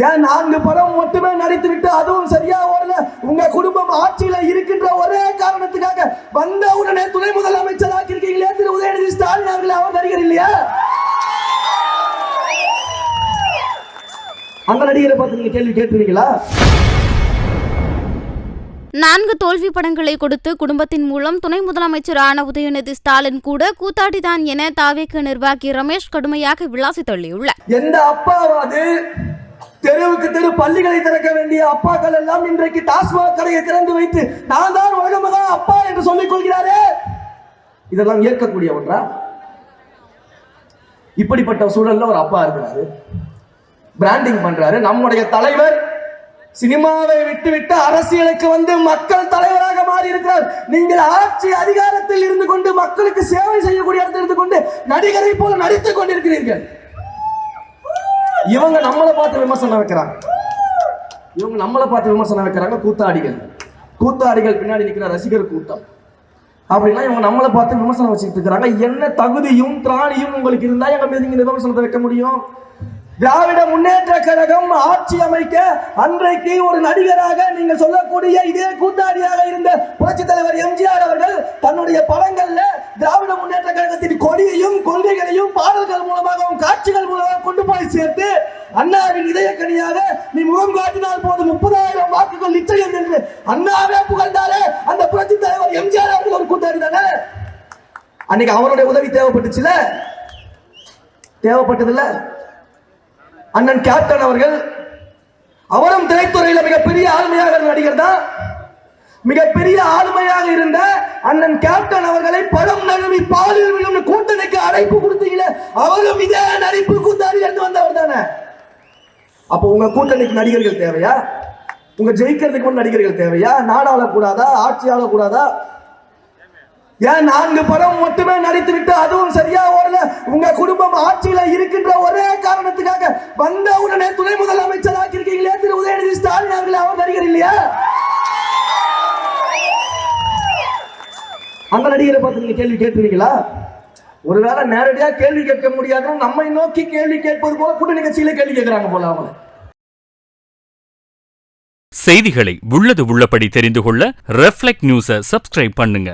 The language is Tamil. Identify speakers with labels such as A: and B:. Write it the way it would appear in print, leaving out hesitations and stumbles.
A: ஏன் 4 படம் மட்டுமே நடித்து விட்டு அதுவும் சரியா ஓடல? உங்க குடும்பம் ஆட்சியில இருக்கின்ற ஒரே காரணத்துக்காக வந்த உடனே துணை முதலமைச்சராக இருக்கீங்களே திரு உதயநிதி ஸ்டாலின் அவர்கள், அவர் நடிகர் இல்லையா? அந்த நடிகரை பார்த்து நீங்க கேள்வி கேட்டுருவீங்களா?
B: 4 தோல்வி படங்களை கொடுத்து குடும்பத்தின் மூலம் துணை முதலமைச்சரான உதயநிதி ஸ்டாலின் கூட கூத்தாடிதான் என தாவேக நிர்வாகி ரமேஷ் கடுமையாக விளாசி தள்ளியுள்ளார்.
A: எந்த அப்பாவாது தெருவுக்கு தெரு பள்ளிகளை திறக்க வேண்டிய அப்பாக்கள் எல்லாம் இன்றைக்கு டாஸ்மாக் கடையை திறந்து வைத்து நான் தான் உலக மகா அப்பா என்று சொல்லிக் கொள்கிறாரே, இதெல்லாம் ஏற்கக்கூடிய ஒன்றா? இப்படிப்பட்ட சூழல்ல ஒரு அப்பா இருக்கிறாரு, பிராண்டிங் பண்றாரு. நம்முடைய தலைவர் சினிமாவை விட்டுவிட்டு அரசியலுக்கு வந்து மக்கள் தலைவராக மாறி இருக்கிறார். நீங்கள் ஆட்சி அதிகாரத்தில் இருந்து கொண்டு மக்களுக்கு சேவை செய்யக்கூடிய இடத்தில் இருந்து கொண்டு நடிகரை போல நடித்துக் கொண்டிருக்கிறீர்கள். இவங்க நம்மளை பார்த்து விமர்சனம் வைக்கிறாங்க. கூத்தாடிகள் பின்னாடி நிற்கிற ரசிகர் கூட்டம் அப்படின்னா இவங்க நம்மளை பார்த்து விமர்சனம் வச்சுட்டு இருக்கிறாங்க. என்ன தகுதியும் திராணியும் உங்களுக்கு இருந்தா எங்க மீது நீங்க விமர்சனத்தை வைக்க முடியும்? திராவிட முன்னேற்ற கழகம் ஆட்சி அமைக்க அன்றைக்கு ஒரு நடிகராக நீங்க சொல்லக்கூடிய இதே கூத்தாடியாக இருந்த புரட்சி தலைவர் எம்ஜிஆர் அவர்கள் தன்னுடைய படங்கள்ல திராவிட முன்னேற்ற கழகத்தின் கொடியையும் கொள்கைகளையும் பாடல்கள் மூலமாகவும் காட்சிகள் மூலமாக கொண்டு போய் சேர்த்து அண்ணாவின் இதயக்கணியாக நீ முகம் காட்டினால் போது 30,000 வாக்குகள் நிச்சயம் என்று அண்ணாவே புகழ்ந்தாலே அந்த புரட்சி தலைவர் எம்ஜிஆர் அவர்கள் ஒரு கூத்தாடி தானே. அன்னைக்கு அவருடைய உதவி தேவைப்பட்டதில்ல. அண்ணன் கேப்டன் அவர்கள், அவரும் திரைத்துறையில் மிகப்பெரிய ஆளுமையாக நடிகர் தான். மிகப்பெரிய ஆளுமையாக இருந்த அண்ணன் கேப்டன் அவர்களை படம் நழுவி பாலில் விழும் கூட்டணிக்கு அழைப்பு கொடுத்தீங்களே, அவரும் இதே நடிப்பு கூத்தாடி இருந்து வந்தவர் தானே. அப்போ உங்க கூட்டணிக்கு நடிகர்கள் தேவையா? உங்க ஜெயிக்கிறதுக்கு நடிகர்கள் தேவையா? நாடாள கூடாதா? ஆட்சியாள கூடாதா? ஏன் 4 படம் மட்டுமே நடித்து விட்டு அதுவும் சரியா ஓடல? உங்க குடும்பம் ஆட்சியில இருக்கின்ற ஒரே காரணத்துக்காக வந்த உடனே துணை முதலமைச்சராக இருக்கீங்களே திரு உதயநிதி ஸ்டாலின் அவர்கள், அவர் நடிகர் இல்லையா? அந்த நடிகரை பார்த்து நீங்க கேள்வி கேட்டுருவீங்களா? ஒருவேளை நேரடியா கேள்வி கேட்க முடியாதுன்னு நம்மை நோக்கி கேள்வி கேட்பது போல கூட்டணி கட்சியில கேள்வி கேட்கிறாங்க போல. அவங்க
C: செய்திகளை உள்ளது உள்ளபடி தெரிந்து கொள்ள ரெஃப்ளெக்ட் நியூஸை சப்ஸ்கிரைப் பண்ணுங்க.